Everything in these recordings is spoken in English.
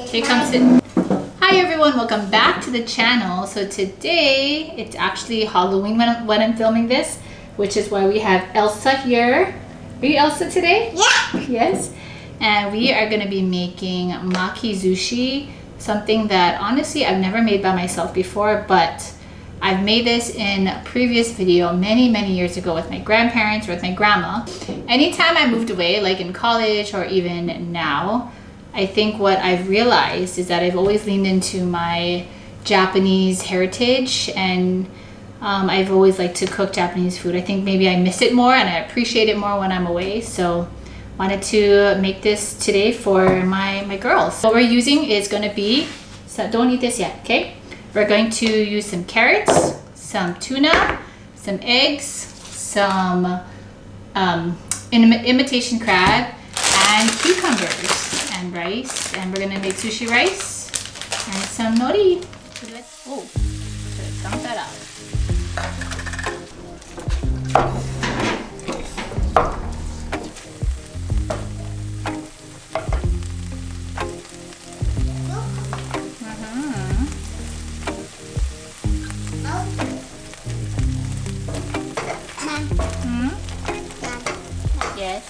Okay, come sit. Hi everyone, welcome back to the channel. So today, it's actually Halloween when I'm filming this, which is why we have Elsa here. Are you Elsa today? Yeah. Yes. And we are going to be making makizushi, something that honestly I've never made by myself before, but I've made this in a previous video many years ago with my grandparents or with my grandma. Anytime I moved away, like in college or even now, I think what I've realized is that I've always leaned into my Japanese heritage, and I've always liked to cook Japanese food. I think maybe I miss it more and I appreciate it more when I'm away. So wanted to make this today for my girls. What we're using is going to be, so don't eat this yet, okay? We're going to use some carrots, some tuna, some eggs, some imitation crab, and cucumbers, and rice. And we're gonna make sushi rice and some nori. So let's, oh, should dump that out. Yes.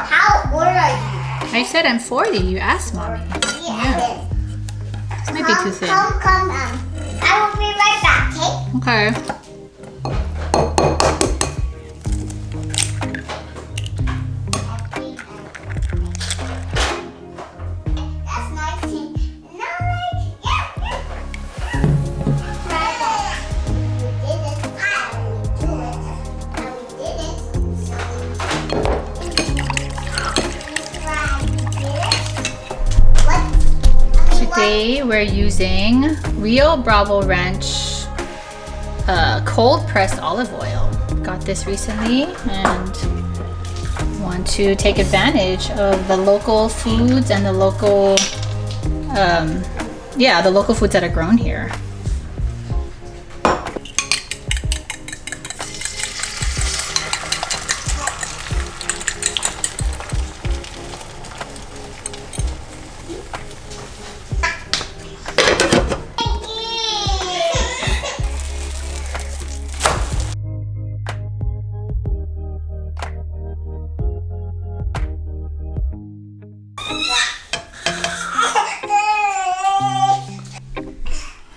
How old are you? I said I'm 40. You asked mommy. Yeah. This might be too thin. Come. I will be right back, okay? Okay. That's nice. Today we're using Rio Bravo Ranch cold pressed olive oil. Got this recently and want to take advantage of the local foods and the local the local foods that are grown here.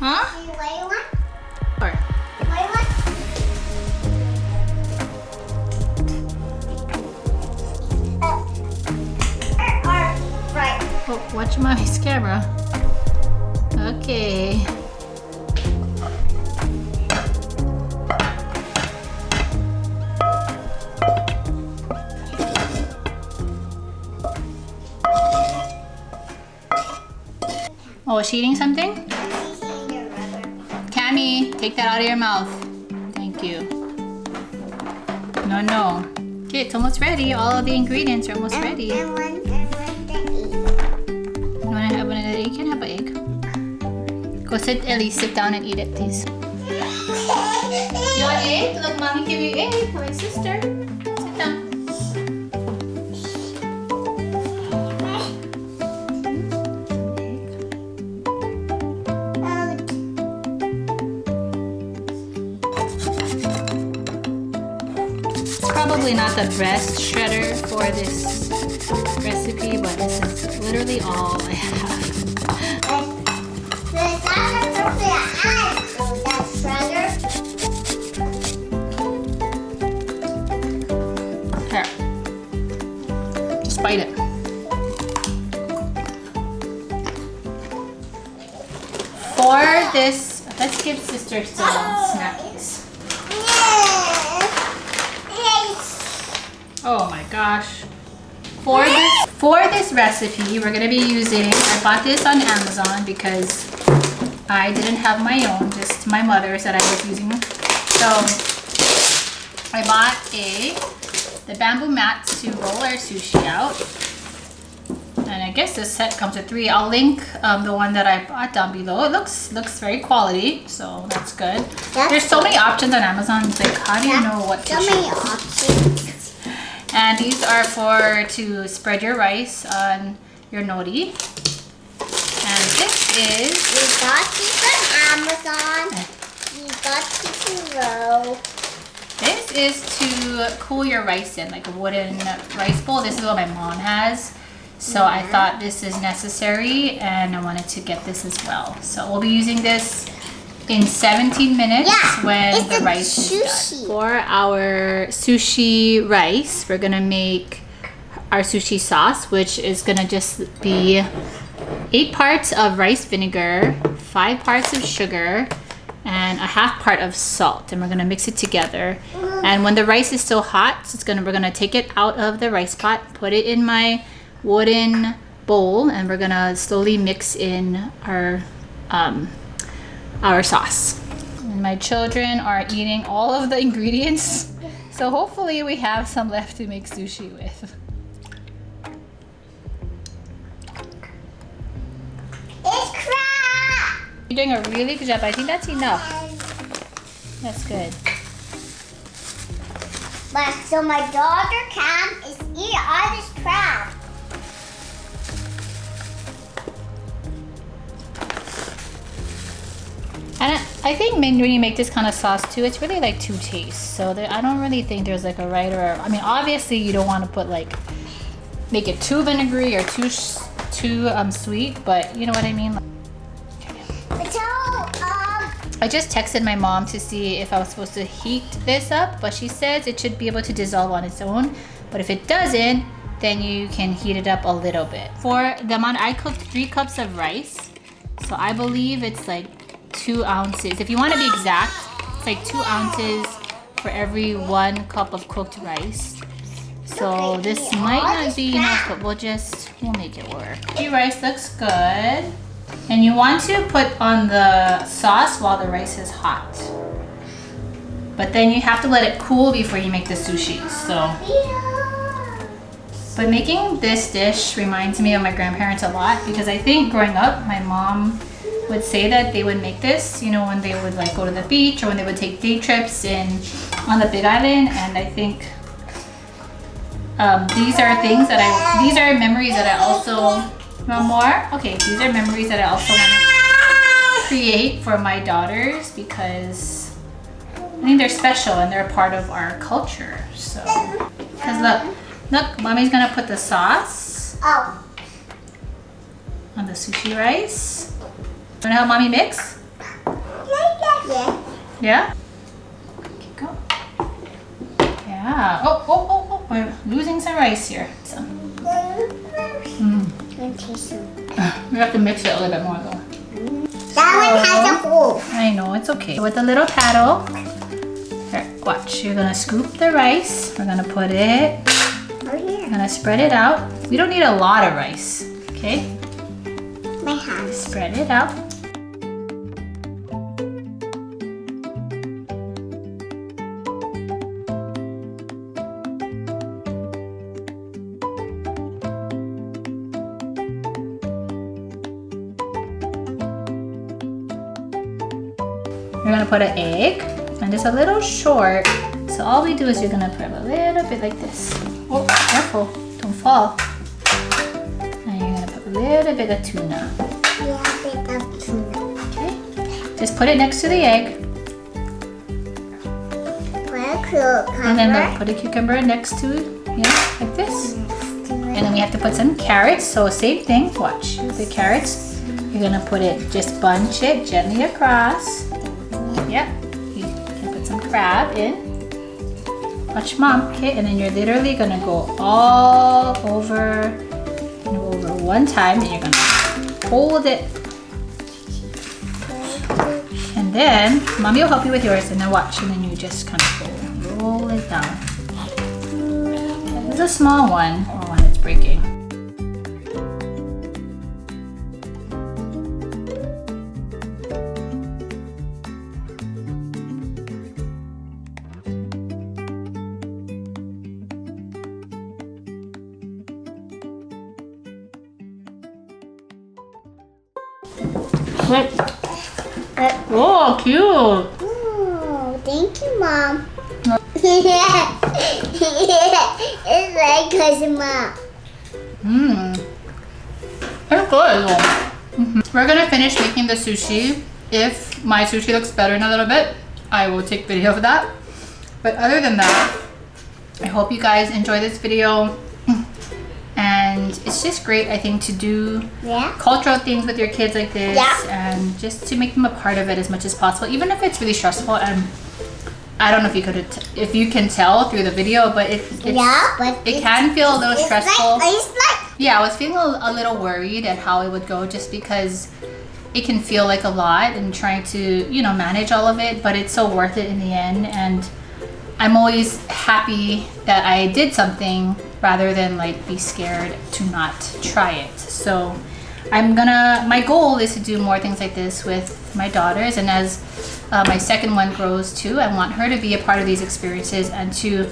Huh? Or oh, watch mommy's camera. Okay. Oh, is she eating something? Cammy, take that out of your mouth. Thank you. No. Okay, it's almost ready. All of the ingredients are almost ready. You want to have one of the egg? You can have an egg. Go sit, Ellie. Sit down and eat it, please. You want egg? Look, mommy give you egg. My sister. Sit down. Probably not the best shredder for this recipe, but this is literally all I have. Here, just bite it. For this, let's give sister some snackies. Oh my gosh. For this recipe, we're gonna be using, I bought this on Amazon because I didn't have my own, just my mother's that I was using. So I bought the bamboo mats to roll our sushi out. And I guess this set comes with 3. I'll link the one that I bought down below. It looks very quality, so that's good. There's so many options on Amazon. It's like, how do you know what to choose? So many options. And these are to spread your rice on your nori. And this is... We got these on Amazon. We got these roll. This is to cool your rice in, like a wooden rice bowl. This is what my mom has. So I thought this is necessary and I wanted to get this as well. So we'll be using this in 17 minutes when the rice is done. For our sushi rice, we're gonna make our sushi sauce, which is gonna just be 8 parts of rice vinegar, 5 parts of sugar, and a 1/2 part of salt. And we're gonna mix it together. And when the rice is still hot, we're gonna take it out of the rice pot, put it in my wooden bowl, and we're gonna slowly mix in our sauce. And my children are eating all of the ingredients, so hopefully we have some left to make sushi with. It's crab! You're doing a really good job. I think that's enough. That's good. But so my daughter can eat all this crab. And I think when you make this kind of sauce too, it's really like to taste. So I don't really think there's like a right or, I mean, obviously you don't want to put like, make it too vinegary or too sweet, but you know what I mean? So, I just texted my mom to see if I was supposed to heat this up, but she says it should be able to dissolve on its own. But if it doesn't, then you can heat it up a little bit. For the amount, I cooked 3 cups of rice. So I believe it's like 2 ounces. If you want to be exact, it's like 2 ounces for every 1 cup of cooked rice. So this might not be enough, but we'll make it work. The rice looks good. And you want to put on the sauce while the rice is hot. But then you have to let it cool before you make the sushi. But making this dish reminds me of my grandparents a lot, because I think growing up, my mom would say that they would make this, you know, when they would like go to the beach or when they would take day trips on the Big Island. And I think these are memories that I also these are memories that I also want to create for my daughters, because I think they're special and they're part of our culture. So, because look, mommy's gonna put the sauce on the sushi rice. Wanna help mommy mix? Yeah? Keep going. Yeah. Oh, we're losing some rice here. We have to mix it a little bit more though. That one has a hole. I know, it's okay. With a little paddle, here, watch. You're gonna scoop the rice. We're gonna put it, we're gonna spread it out. We don't need a lot of rice, okay? My hand. Spread it out. We're gonna put an egg, and it's a little short, so all we do is you're gonna put a little bit like this. Oh, careful, don't fall. And you're gonna put a little bit of tuna. Okay, just put it next to the egg. And then put a cucumber next to it, yeah, like this. And then we have to put some carrots, so same thing, watch. The carrots, you're gonna put it, just bunch it gently across. Yep, you can put some crab in. Watch mom, okay? And then you're literally gonna go all over, one time, and you're gonna hold it. And then, mommy will help you with yours, and then watch, and then you just kind of roll it down. It's a small one. Oh, and it's breaking. Wait. Oh, cute. Oh, thank you, Mom. It's like cousin Mom. It's good though. We're gonna finish making the sushi. If my sushi looks better in a little bit, I will take video of that. But other than that, I hope you guys enjoy this video. And it's just great, I think, to do cultural things with your kids like this, and just to make them a part of it as much as possible, even if it's really stressful. And I don't know if you can tell through the video, but it can feel a little stressful. Yeah, I was feeling a little worried at how it would go, just because it can feel like a lot and trying to, you know, manage all of it, but it's so worth it in the end. And I'm always happy that I did something rather than like be scared to not try it. So my goal is to do more things like this with my daughters, and as my second one grows too, I want her to be a part of these experiences and to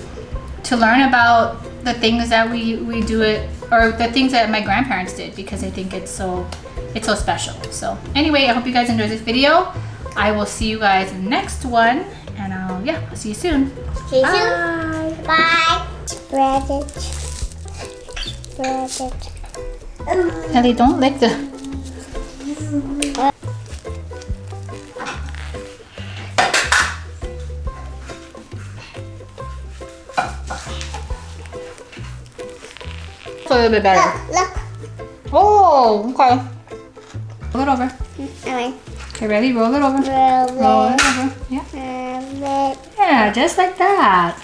learn about the things that we do it, or the things that my grandparents did, because I think it's so special. So anyway, I hope you guys enjoyed this video. I will see you guys in the next one, and I'll see you soon. See you soon. Bye. Spread it. Spread it. Ellie, don't lick the... A little bit better. Look. Oh, okay. Roll it over. Okay. Okay, ready? Roll it over. Roll it over. Yeah. Yeah, just like that.